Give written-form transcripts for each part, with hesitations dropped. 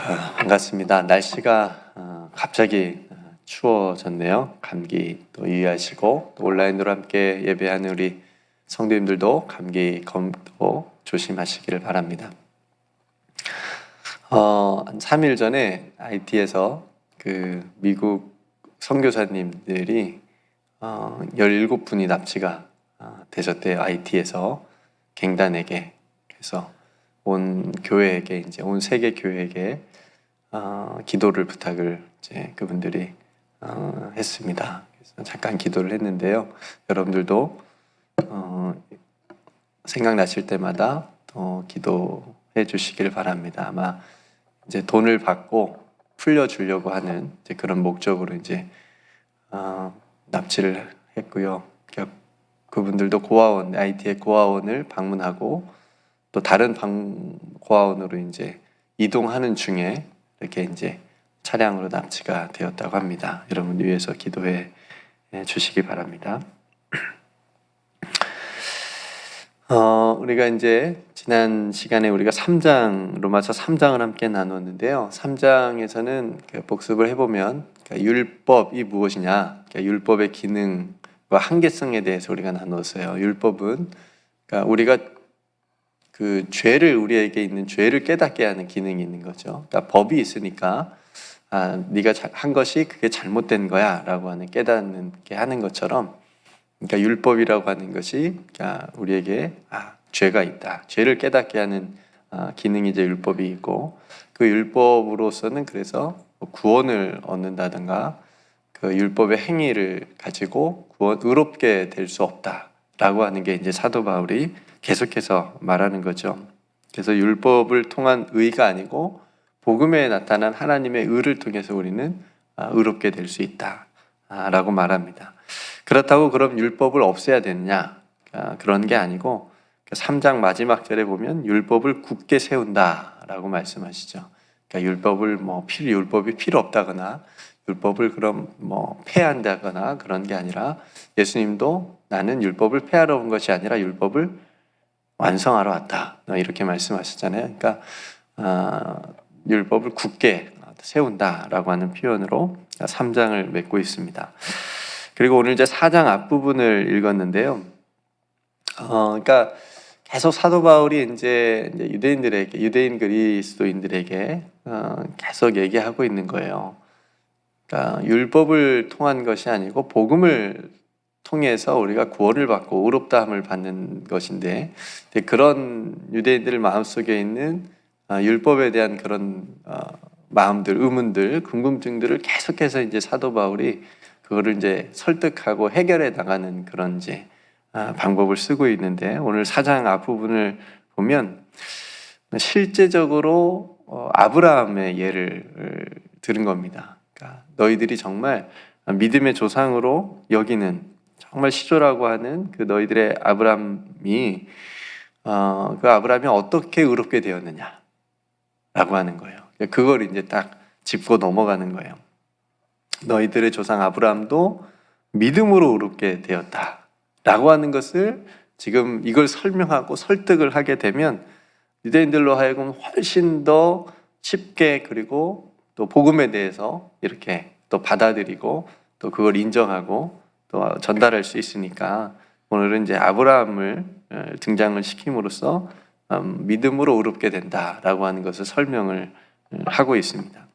반갑습니다. 날씨가 갑자기 추워졌네요. 감기 또 유의하시고 또 온라인으로 함께 예배하는 우리 성도님들도 감기 검도 조심하시기를 바랍니다. 한 3일 전에 IT에서 그 미국 선교사님들이 17분이 납치가 되셨대요. IT에서 갱단에게. 그래서 온 교회에게, 이제 온 세계 교회에게 기도를 부탁을 이제 그분들이 했습니다. 그래서 잠깐 기도를 했는데요. 여러분들도 생각나실 때마다 또 기도해 주시길 바랍니다. 아마 이제 돈을 받고 풀려주려고 하는 이제 그런 목적으로 이제 납치를 했고요. 그분들도 고아원, IT의 고아원을 방문하고 또 다른 고아원으로 이제 이동하는 중에 이렇게 이제 차량으로 납치가 되었다고 합니다. 여러분 위해서 기도해 주시기 바랍니다. 우리가 이제 지난 시간에 우리가 3장, 로마서 3장을 함께 나눴는데요. 3장에서는 복습을 해보면 율법이 무엇이냐, 율법의 기능과 한계성에 대해서 우리가 나눴어요. 율법은 우리가 그 죄를, 우리에게 있는 죄를 깨닫게 하는 기능이 있는 거죠. 그러니까 법이 있으니까 네가 한 것이 그게 잘못된 거야 라고 하는 깨닫는 게 하는 것처럼, 그러니까 율법이라고 하는 것이 우리에게 죄가 있다, 죄를 깨닫게 하는 기능이 이제 율법이 있고, 그 율법으로서는 그래서 구원을 얻는다든가 그 율법의 행위를 가지고 의롭게 될 수 없다라고 하는 게 이제 사도 바울이 계속해서 말하는 거죠. 그래서 율법을 통한 의가 아니고 복음에 나타난 하나님의 의를 통해서 우리는 의롭게 될 수 있다라고 말합니다. 그렇다고 그럼 율법을 없애야 되느냐? 그런 게 아니고 3장 마지막 절에 보면 율법을 굳게 세운다라고 말씀하시죠. 그러니까 율법이 필요 없다거나 율법을 그럼 폐한다거나 그런 게 아니라, 예수님도 나는 율법을 폐하러 온 것이 아니라 율법을 완성하러 왔다, 이렇게 말씀하셨잖아요. 그러니까 율법을 굳게 세운다라고 하는 표현으로 3장을 맺고 있습니다. 그리고 오늘 이제 4장 앞부분을 읽었는데요. 그러니까 계속 사도 바울이 이제 유대인들에게, 유대인 그리스도인들에게 계속 얘기하고 있는 거예요. 그러니까 율법을 통한 것이 아니고 복음을 통해서 우리가 구원을 받고 의롭다함을 받는 것인데, 그런 유대인들 마음속에 있는 율법에 대한 그런 마음들, 의문들, 궁금증들을 계속해서 이제 사도 바울이 그거를 이제 설득하고 해결해 나가는 그런 이제 방법을 쓰고 있는데, 오늘 4장 앞부분을 보면 실제적으로 아브라함의 예를 들은 겁니다. 그러니까 너희들이 정말 믿음의 조상으로 여기는, 정말 시조라고 하는 그 너희들의 아브라함이 그 아브라함이 어떻게 의롭게 되었느냐라고 하는 거예요. 그걸 이제 딱 짚고 넘어가는 거예요. 너희들의 조상 아브라함도 믿음으로 의롭게 되었다라고 하는 것을 지금 이걸 설명하고 설득을 하게 되면 유대인들로 하여금 훨씬 더 쉽게, 그리고 또 복음에 대해서 이렇게 또 받아들이고 또 그걸 인정하고 또 전달할 수 있으니까, 오늘은 이제 아브라함을 등장을 시킴으로써 믿음으로 의롭게 된다라고 하는 것을 설명을 하고 있습니다.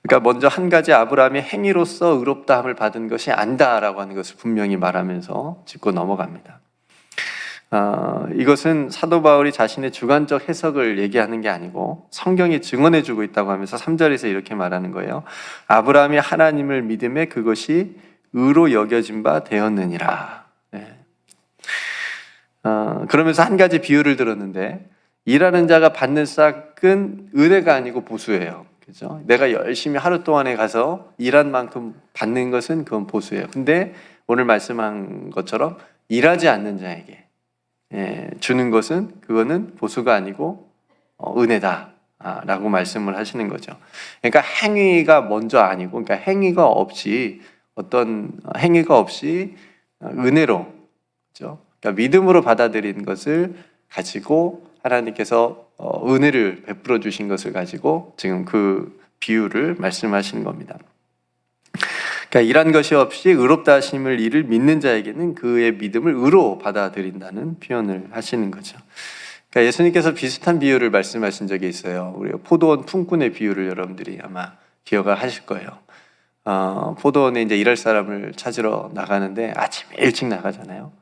그러니까 먼저 한 가지, 아브라함이 행위로서 의롭다함을 받은 것이 아니다라고 하는 것을 분명히 말하면서 짚고 넘어갑니다. 이것은 사도 바울이 자신의 주관적 해석을 얘기하는 게 아니고 성경이 증언해 주고 있다고 하면서 3절에서 이렇게 말하는 거예요. 아브라함이 하나님을 믿음에 그것이 의로 여겨진 바 되었느니라. 네. 그러면서 한 가지 비유를 들었는데, 일하는 자가 받는 싹은 은혜가 아니고 보수예요. 그죠? 내가 열심히 하루 동안에 가서 일한 만큼 받는 것은 그건 보수예요. 근데 오늘 말씀한 것처럼 일하지 않는 자에게 주는 것은, 그거는 보수가 아니고 은혜다 라고 말씀을 하시는 거죠. 그러니까 행위가 먼저 아니고, 그러니까 행위가 없이, 어떤 행위가 없이 은혜로, 그렇죠? 그러니까 믿음으로 받아들인 것을 가지고 하나님께서 은혜를 베풀어 주신 것을 가지고 지금 그 비유를 말씀하시는 겁니다. 그러니까 일한 것이 없이 의롭다 하심을 이를 믿는 자에게는 그의 믿음을 의로 받아들인다는 표현을 하시는 거죠. 그러니까 예수님께서 비슷한 비유를 말씀하신 적이 있어요. 우리 포도원 품꾼의 비유를 여러분들이 아마 기억을 하실 거예요. 포도원에 이제 일할 사람을 찾으러 나가는데 아침에 일찍 나가잖아요.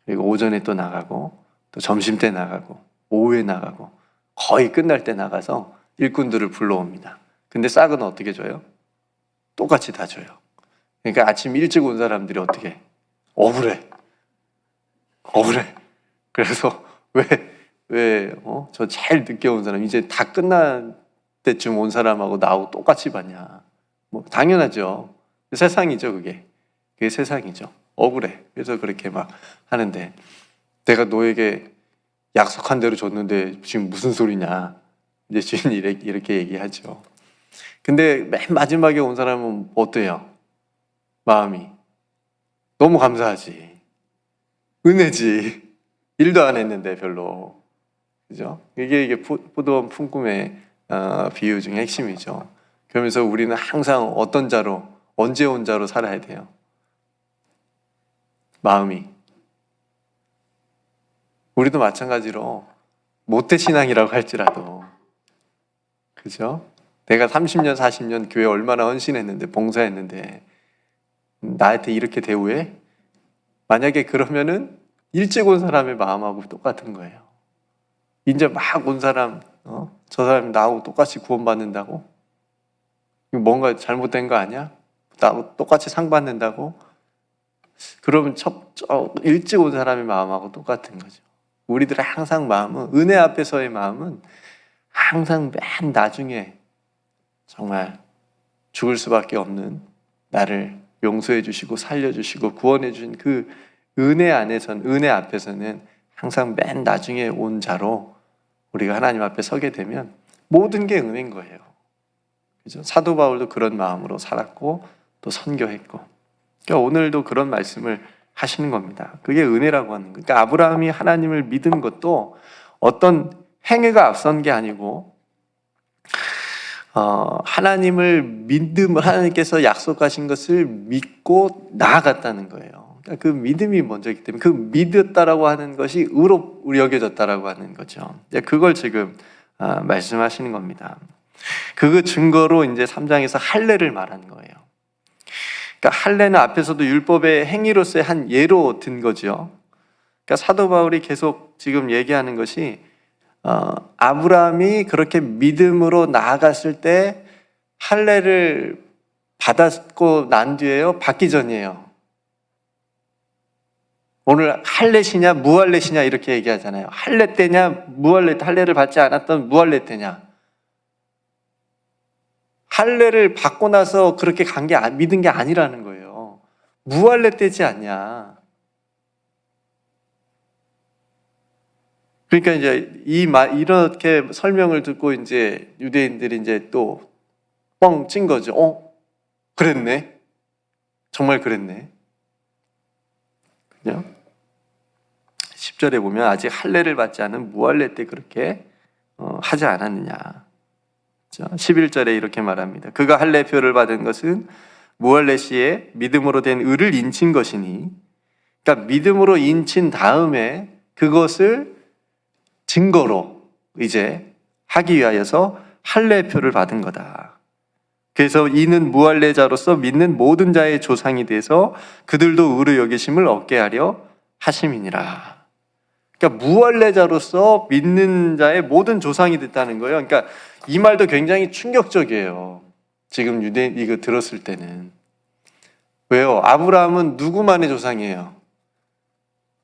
그리고 오전에 또 나가고 또 점심 때 나가고 오후에 나가고 거의 끝날 때 나가서 일꾼들을 불러옵니다. 근데 싹은 어떻게 줘요? 똑같이 다 줘요. 그러니까 아침 일찍 온 사람들이 어떻게? 억울해. 그래서 저 제일 늦게 온 사람, 이제 다 끝날 때쯤 온 사람하고 나하고 똑같이 받냐. 뭐, 당연하죠. 세상이죠, 그게. 그게 세상이죠. 억울해. 그래서 그렇게 막 하는데, 내가 너에게 약속한 대로 줬는데 지금 무슨 소리냐. 이제 주인이 이렇게 얘기하죠. 근데 맨 마지막에 온 사람은 어때요? 마음이. 너무 감사하지. 은혜지. 일도 안 했는데 별로. 그죠? 이게 포도원 품꿈의 비유 중에 핵심이죠. 그러면서 우리는 항상 어떤 자로, 언제 온 자로 살아야 돼요? 마음이. 우리도 마찬가지로 모태신앙이라고 할지라도, 그죠? 내가 30년, 40년 교회 얼마나 헌신했는데, 봉사했는데, 나한테 이렇게 대우해? 만약에 그러면은 일찍 온 사람의 마음하고 똑같은 거예요. 이제 막 온 사람, 저 사람이 나하고 똑같이 구원받는다고? 이거 뭔가 잘못된 거 아니야? 나하고 똑같이 상 받는다고? 그러면 일찍 온 사람의 마음하고 똑같은 거죠. 우리들의 항상 마음은, 은혜 앞에서의 마음은 항상 맨 나중에 정말 죽을 수밖에 없는 나를 용서해 주시고 살려주시고 구원해 주신 그 은혜 앞에서는 항상 맨 나중에 온 자로 우리가 하나님 앞에 서게 되면 모든 게 은혜인 거예요. 그죠? 사도 바울도 그런 마음으로 살았고 또 선교했고, 그러니까 오늘도 그런 말씀을 하시는 겁니다. 그게 은혜라고 하는 거예요. 그러니까 아브라함이 하나님을 믿은 것도 어떤 행위가 앞선 게 아니고 하나님께서 약속하신 것을 믿고 나아갔다는 거예요. 그러니까 그 믿음이 먼저이기 때문에 그 믿었다라고 하는 것이 의로 여겨졌다라고 하는 거죠. 그걸 지금 말씀하시는 겁니다. 그 증거로 이제 3장에서 할례를 말하는 거예요. 그러니까 할례는 앞에서도 율법의 행위로서의 한 예로 든 거죠. 그러니까 사도 바울이 계속 지금 얘기하는 것이 아브라함이 그렇게 믿음으로 나아갔을 때 할례를 받았고 난 뒤에요? 받기 전이에요. 오늘 할례시냐 무할례시냐 이렇게 얘기하잖아요. 할례 때냐 할례를 받지 않았던 무할례 때냐. 할례를 받고 나서 그렇게 믿은 게 아니라는 거예요. 무할례 때지 않냐. 그러니까 이제 이렇게 설명을 듣고 이제 유대인들이 이제 또 뻥 찐 거죠. 그랬네. 정말 그랬네. 그죠? 10절에 보면 아직 할례를 받지 않은 무할례 때 그렇게 하지 않았느냐. 11절에 이렇게 말합니다. 그가 할례표를 받은 것은 무할례 시에 믿음으로 된 의를 인친 것이니, 그러니까 믿음으로 인친 다음에 그것을 증거로 이제 하기 위하여서 할례표를 받은 거다. 그래서 이는 무할례자로서 믿는 모든 자의 조상이 돼서 그들도 의로 여기심을 얻게 하려 하심이니라. 그러니까 무할례자로서 믿는 자의 모든 조상이 됐다는 거예요. 그러니까 이 말도 굉장히 충격적이에요. 지금 유대인 이거 들었을 때는. 왜요? 아브라함은 누구만의 조상이에요?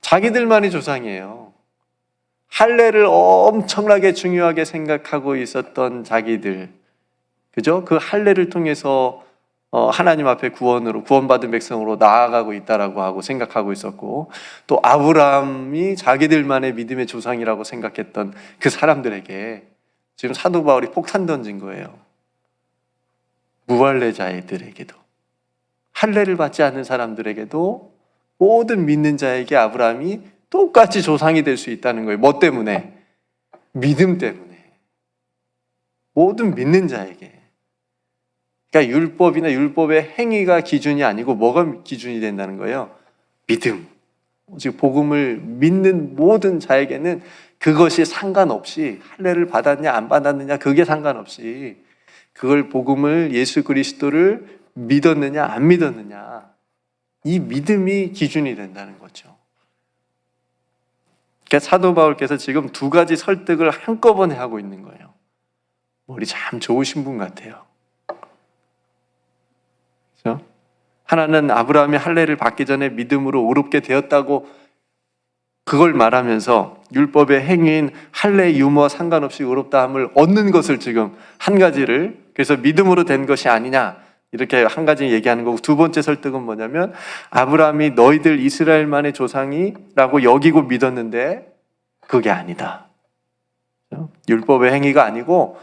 자기들만의 조상이에요. 할례를 엄청나게 중요하게 생각하고 있었던 자기들, 그죠? 그 할례를 통해서 하나님 앞에 구원받은 백성으로 나아가고 있다라고 하고 생각하고 있었고, 또 아브라함이 자기들만의 믿음의 조상이라고 생각했던 그 사람들에게 지금 사도 바울이 폭탄 던진 거예요. 무할례자들에게도, 할례를 받지 않는 사람들에게도 모든 믿는 자에게 아브라함이 똑같이 조상이 될 수 있다는 거예요. 뭐 때문에? 믿음 때문에. 모든 믿는 자에게. 그러니까 율법이나 율법의 행위가 기준이 아니고 뭐가 기준이 된다는 거예요? 믿음. 즉 복음을 믿는 모든 자에게는 그것이 상관없이 할례를 받았냐 안 받았느냐 그게 상관없이 그걸 복음을 예수 그리스도를 믿었느냐 안 믿었느냐 이 믿음이 기준이 된다는 거죠. 그러니까 사도 바울께서 지금 두 가지 설득을 한꺼번에 하고 있는 거예요. 머리 참 좋으신 분 같아요. 그렇죠? 하나는 아브라함이 할례를 받기 전에 믿음으로 의롭게 되었다고 그걸 말하면서 율법의 행위인 할례 유무와 상관없이 의롭다함을 얻는 것을 지금 한 가지를 그래서 믿음으로 된 것이 아니냐 이렇게 한 가지 얘기하는 거고 두 번째 설득은 뭐냐면 아브라함이 너희들 이스라엘만의 조상이라고 여기고 믿었는데 그게 아니다. 율법의 행위가 아니고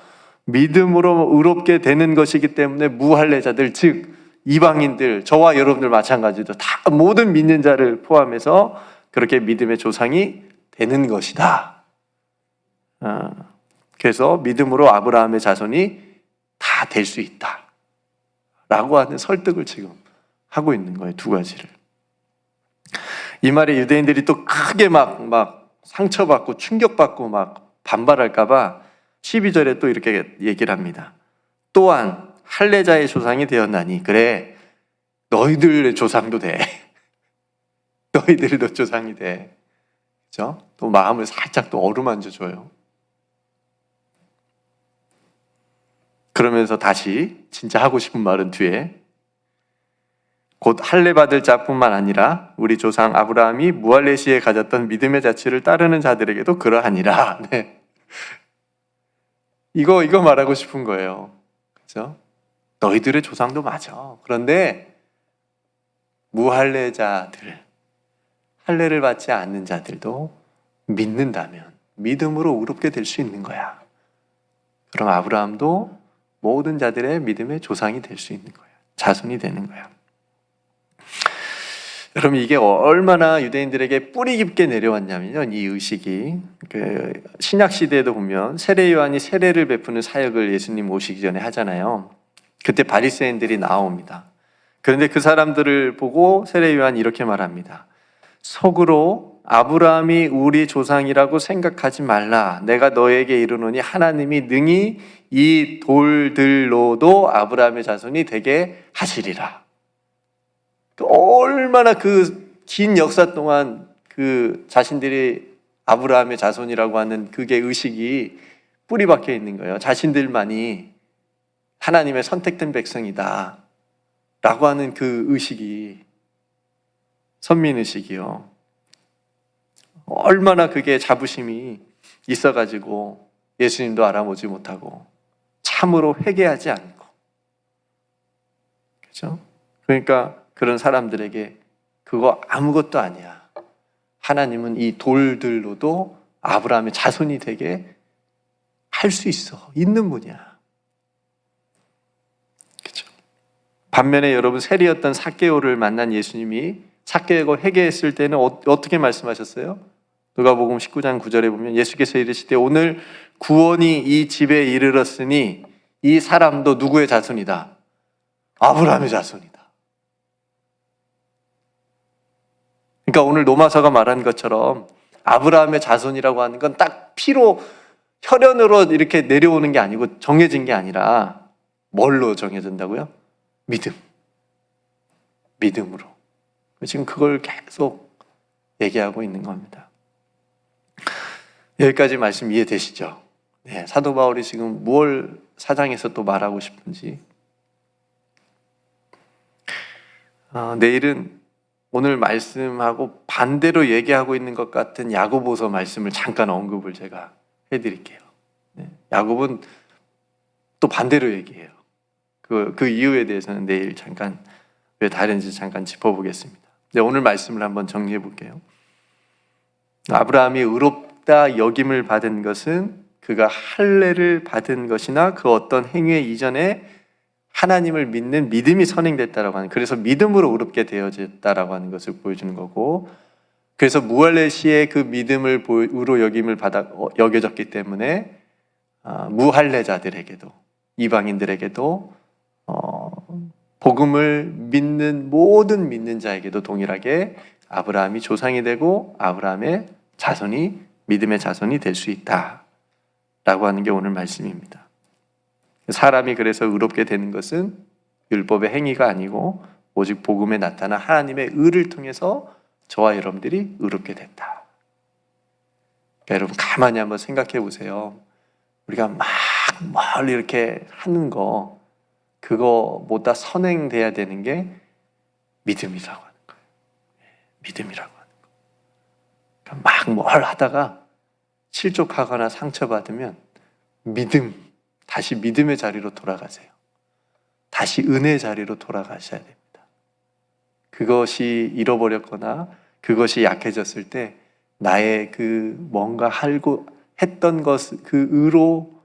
믿음으로 의롭게 되는 것이기 때문에 무할례자들 즉 이방인들 저와 여러분들 마찬가지로 다 모든 믿는 자를 포함해서 그렇게 믿음의 조상이 되는 것이다. 그래서 믿음으로 아브라함의 자손이 다 될 수 있다. 라고 하는 설득을 지금 하고 있는 거예요. 두 가지를. 이 말에 유대인들이 또 크게 막 상처받고 충격받고 막 반발할까봐 12절에 또 이렇게 얘기를 합니다. 또한 할례자의 조상이 되었나니 그래 너희들의 조상도 돼. 너희들도 조상이 돼. 그렇죠? 또 마음을 살짝 또 어루만져 줘요. 그러면서 다시 진짜 하고 싶은 말은 뒤에 곧 할례 받을 자뿐만 아니라 우리 조상 아브라함이 무할례 시에 가졌던 믿음의 자취를 따르는 자들에게도 그러하니라. 네. 이거 말하고 싶은 거예요. 그렇죠? 너희들의 조상도 맞아. 그런데 무할례자들, 할례를 받지 않는 자들도 믿는다면 믿음으로 의롭게 될 수 있는 거야. 그럼 아브라함도 모든 자들의 믿음의 조상이 될 수 있는 거야. 자손이 되는 거야. 여러분 이게 얼마나 유대인들에게 뿌리 깊게 내려왔냐면요. 이 의식이 신약 시대에도 보면 세례 요한이 세례를 베푸는 사역을 예수님 오시기 전에 하잖아요. 그때 바리새인들이 나옵니다. 그런데 그 사람들을 보고 세례 요한이 이렇게 말합니다. 속으로 아브라함이 우리 조상이라고 생각하지 말라. 내가 너에게 이르노니 하나님이 능히 이 돌들로도 아브라함의 자손이 되게 하시리라. 얼마나 그 긴 역사 동안 그 자신들이 아브라함의 자손이라고 하는 그게 의식이 뿌리 박혀 있는 거예요. 자신들만이 하나님의 선택된 백성이다 라고 하는 그 의식이 선민의식이요. 얼마나 그게 자부심이 있어가지고 예수님도 알아보지 못하고 참으로 회개하지 않고 그렇죠? 그러니까 그런 사람들에게 그거 아무것도 아니야. 하나님은 이 돌들로도 아브라함의 자손이 되게 할 수 있어. 있는 분이야. 그렇죠? 반면에 여러분 세리였던 삭개오를 만난 예수님이 삭개오가 회개했을 때는 어떻게 말씀하셨어요? 누가복음 19장 9절에 보면 예수께서 이르시되 오늘 구원이 이 집에 이르렀으니 이 사람도 누구의 자손이다? 아브라함의 자손이다. 그러니까 오늘 로마서가 말한 것처럼 아브라함의 자손이라고 하는 건 딱 피로 혈연으로 이렇게 내려오는 게 아니고 정해진 게 아니라 뭘로 정해진다고요? 믿음으로. 지금 그걸 계속 얘기하고 있는 겁니다. 여기까지 말씀 이해되시죠? 네, 사도 바울이 지금 무엇 사장에서 또 말하고 싶은지. 내일은 오늘 말씀하고 반대로 얘기하고 있는 것 같은 야고보서 말씀을 잠깐 언급을 제가 해드릴게요. 네, 야고보는 또 반대로 얘기해요. 그 이유에 대해서는 내일 잠깐 왜 다른지 잠깐 짚어보겠습니다. 네, 오늘 말씀을 한번 정리해 볼게요. 아브라함이 의롭다 여김을 받은 것은 그가 할례를 받은 것이나 그 어떤 행위의 이전에 하나님을 믿는 믿음이 선행됐다라고 하는, 그래서 믿음으로 의롭게 되어졌다라고 하는 것을 보여주는 거고, 그래서 무할례시의 그 믿음을 의로 여겨졌기 때문에 무할례자들에게도, 이방인들에게도 복음을 믿는 모든 믿는 자에게도 동일하게 아브라함이 조상이 되고 아브라함의 자손이, 믿음의 자손이 될 수 있다라고 하는 게 오늘 말씀입니다. 사람이 그래서 의롭게 되는 것은 율법의 행위가 아니고 오직 복음에 나타난 하나님의 의를 통해서 저와 여러분들이 의롭게 됐다. 그러니까 여러분 가만히 한번 생각해 보세요. 우리가 막 멀리 이렇게 하는 거, 그거보다 선행돼야 되는 게 믿음이라고 하는 거예요. 믿음이라고 하는 거. 그러니까 막 뭘 하다가 실족하거나 상처받으면 다시 믿음의 자리로 돌아가세요. 다시 은혜의 자리로 돌아가셔야 됩니다. 그것이 잃어버렸거나 그것이 약해졌을 때 나의 그 뭔가 했던 것, 그 의로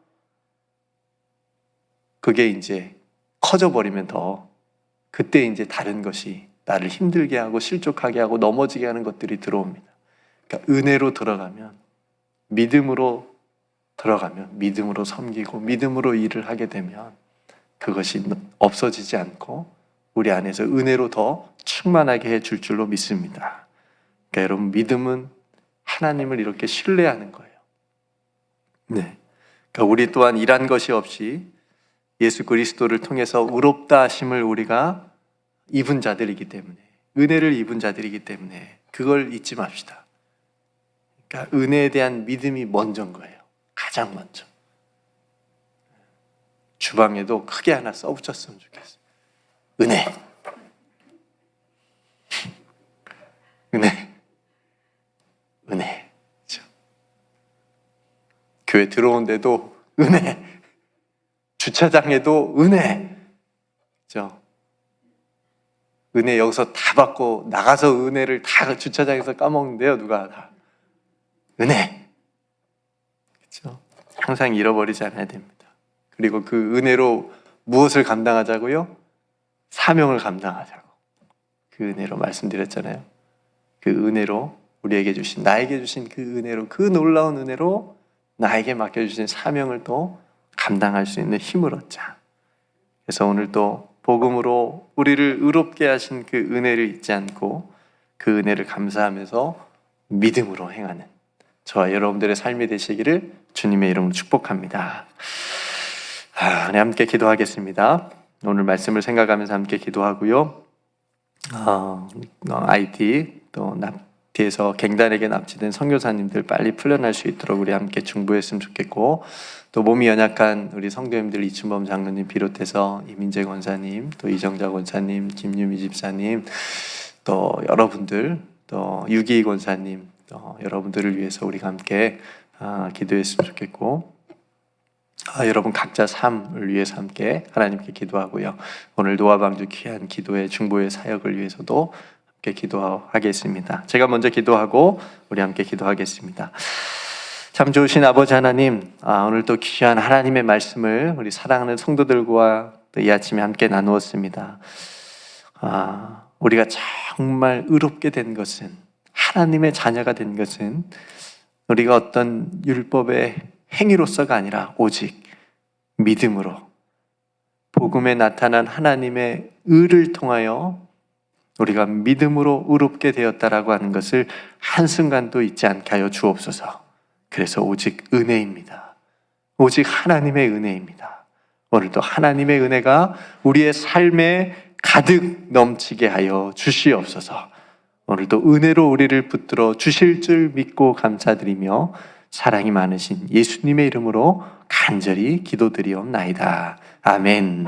그게 이제 커져버리면 그때 이제 다른 것이 나를 힘들게 하고 실족하게 하고 넘어지게 하는 것들이 들어옵니다. 그러니까 은혜로 들어가면, 믿음으로 들어가면, 믿음으로 섬기고 믿음으로 일을 하게 되면 그것이 없어지지 않고 우리 안에서 은혜로 더 충만하게 해줄 줄로 믿습니다. 그러니까 여러분, 믿음은 하나님을 이렇게 신뢰하는 거예요. 네. 그러니까 우리 또한 일한 것이 없이 예수 그리스도를 통해서 의롭다 하심을 우리가 입은 자들이기 때문에, 은혜를 입은 자들이기 때문에 그걸 잊지 맙시다. 그러니까 은혜에 대한 믿음이 먼저인 거예요. 가장 먼저. 주방에도 크게 하나 써붙였으면 좋겠어요. 은혜. 은혜. 은혜. 그렇죠? 교회 들어온데도 은혜. 주차장에도 은혜. 그렇죠? 은혜 여기서 다 받고 나가서 은혜를 다 주차장에서 까먹는데요. 누가 다. 은혜. 그렇죠? 항상 잃어버리지 않아야 됩니다. 그리고 그 은혜로 무엇을 감당하자고요? 사명을 감당하자고. 그 은혜로 말씀드렸잖아요. 그 은혜로 우리에게 주신, 나에게 주신 그 은혜로, 그 놀라운 은혜로 나에게 맡겨주신 사명을 또 감당할 수 있는 힘을 얻자. 그래서 오늘 또 복음으로 우리를 의롭게 하신 그 은혜를 잊지 않고 그 은혜를 감사하면서 믿음으로 행하는 저와 여러분들의 삶이 되시기를 주님의 이름으로 축복합니다. 네, 함께 기도하겠습니다. 오늘 말씀을 생각하면서 함께 기도하고요. IT 또 납티에서 갱단에게 납치된 선교사님들 빨리 풀려날 수 있도록 우리 함께 중보했으면 좋겠고, 또 몸이 연약한 우리 성도님들 이춘범 장로님 비롯해서 이민재 권사님, 또 이정자 권사님, 김유미 집사님, 또 여러분들, 또 유기 권사님, 또 여러분들을 위해서 우리가 함께 기도했으면 좋겠고, 여러분 각자 삶을 위해서 함께 하나님께 기도하고요. 오늘 노아방주 귀한 기도의 중보의 사역을 위해서도 함께 기도하겠습니다. 제가 먼저 기도하고 우리 함께 기도하겠습니다. 참 좋으신 아버지 하나님, 오늘 또 귀한 하나님의 말씀을 우리 사랑하는 성도들과 또 이 아침에 함께 나누었습니다. 우리가 정말 의롭게 된 것은, 하나님의 자녀가 된 것은 우리가 어떤 율법의 행위로서가 아니라 오직 믿음으로, 복음에 나타난 하나님의 의를 통하여 우리가 믿음으로 의롭게 되었다라고 하는 것을 한순간도 잊지 않게 하여 주옵소서. 그래서 오직 은혜입니다. 오직 하나님의 은혜입니다. 오늘도 하나님의 은혜가 우리의 삶에 가득 넘치게 하여 주시옵소서. 오늘도 은혜로 우리를 붙들어 주실 줄 믿고 감사드리며 사랑이 많으신 예수님의 이름으로 간절히 기도드리옵나이다. 아멘.